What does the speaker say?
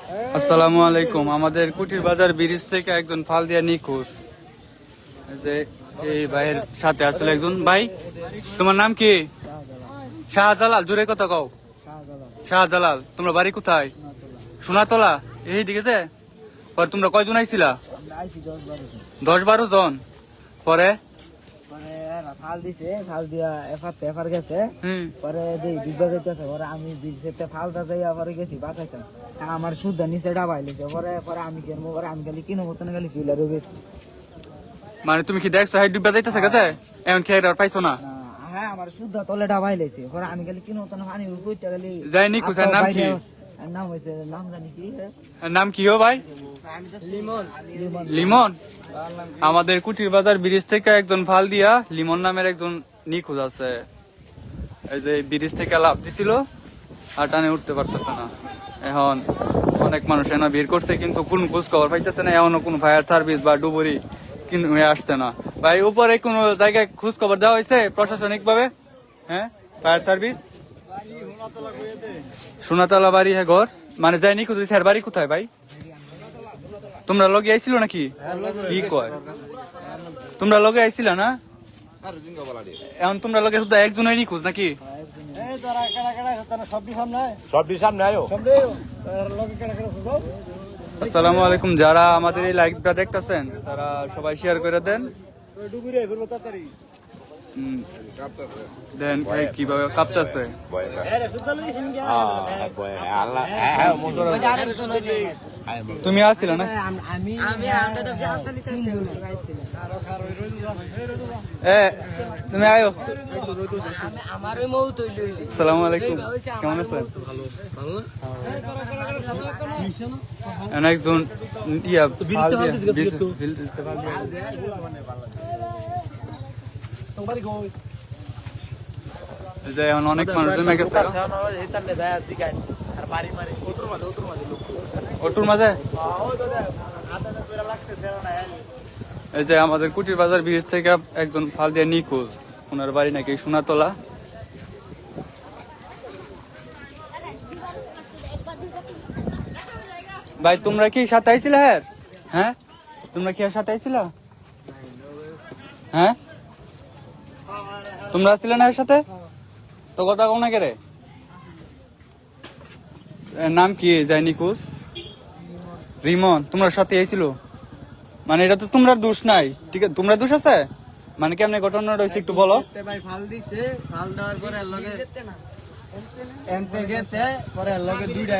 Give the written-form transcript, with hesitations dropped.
আসসালামু আলাইকুম। আমাদের কুটির বাজার ব্রিজ থেকে একজন ফাল দিয়া নিখোঁজ। যে এই ভাইয়ের সাথে আসলে একজন ভাই, তোমার নাম কি? শাহজালাল। জোরে কথা কও। শাহজালাল। তোমরা বাড়ি কোথায়? সোনাতলা। এই দিকে যে পরে তোমরা কয়জন আইছিলা? 10-12 জন। পরে ফাল দিছে, ফাল দিয়া এফার গেছে, পরে আমি ফালটা যাইয়া পরে গেছি বাঁচাইতাম, আমার সুদ্ধা নিচে ডাবাই লেছে, পরে পরে আমি কিনবো, পরে আমি খালি কিনো মতন খালি ফিলারও গেছি। মানে তুমি কি দেখছো হাই ডুবা যাইতেছে গেছে এখন খেয়ে আর পাইছো না? হ্যাঁ, আমার সুদ্ধা তলে ডাবাই লেছে, পরে আমি খালি কিনো মতন পানি কইতে খালি যাইনি। কুসার নাম কি? নাম হইছে, নাম জানি কি, নাম কি হো ভাই? লিমন। আমাদের কুটির বাজার ব্রিজ থেকে একজন ফাল দিয়া লিমন নামের একজন নিখোঁজ আছে। এই যে ব্রিজ থেকে লাফ দিছিল আর টানে উঠতে পারতেছে না। এখন অনেক মানুষ এনে ভিড় করছে, কিন্তু কোন খোঁজ খবর পাইতেছে না। এখনো কোন ফায়ার সার্ভিস বা ডুবুরি আসছে না। ভাই উপরে কোন জায়গায় খোঁজ খবর দেওয়া হয়েছে প্রশাসনিক ভাবে? হ্যাঁ, ফায়ার সার্ভিস সোনাতলা বাড়ি। হ্যাঁ, ঘর মানে যাই নিখোঁজ হয়েছে। আর বাড়ি কোথায় ভাই? তোমরা লগে আইছিল নাকি? কি কয়, তোমরা লগে আইছিল না? এখন তোমরা লগে শুধু একজনই নিখোঁজ নাকি? আসসালামু আলাইকুম। যারা আমাদের এই লাইভটা দেখতেছেন তারা সবাই শেয়ার করে দেন। দেন কিভাবে কাঁপতেছে। তুমি আসছিল না? তুমি আয়ো। আসসালামু আলাইকুম, কেমন আছেন? একজন ইয়া এখন অনেক মানুষ জমে গেছে ওটুর মাঝে। এই যে আমাদের কুটির বাজার ব্রিজ থেকে একজন ফাল দিয়ে নিখোঁজ। ওনার বাড়ি নাকি সোনাতলা। ভাই তোমরা কি সাথে আইছিল? হ্যাঁ, তোমরা কি সাথে আইছিল? হ্যাঁ, তোমরা আসছিলে না এর সাথে? তো কথা কও না কেরে? নাম কি যায় নিখোঁজ? রিমন। তোমরা সাথে আইছিল মানে এটা তো তোমরা দোষ নাই, ঠিক আছে? তোমরা দোষ আছে মানে কেমনে ঘটনাটা হয়েছে একটু বলো। ফাল দিছে, ফাল দেওয়ার পরে এর লগে এমপি গেছে, পরে এর লগে দুইটা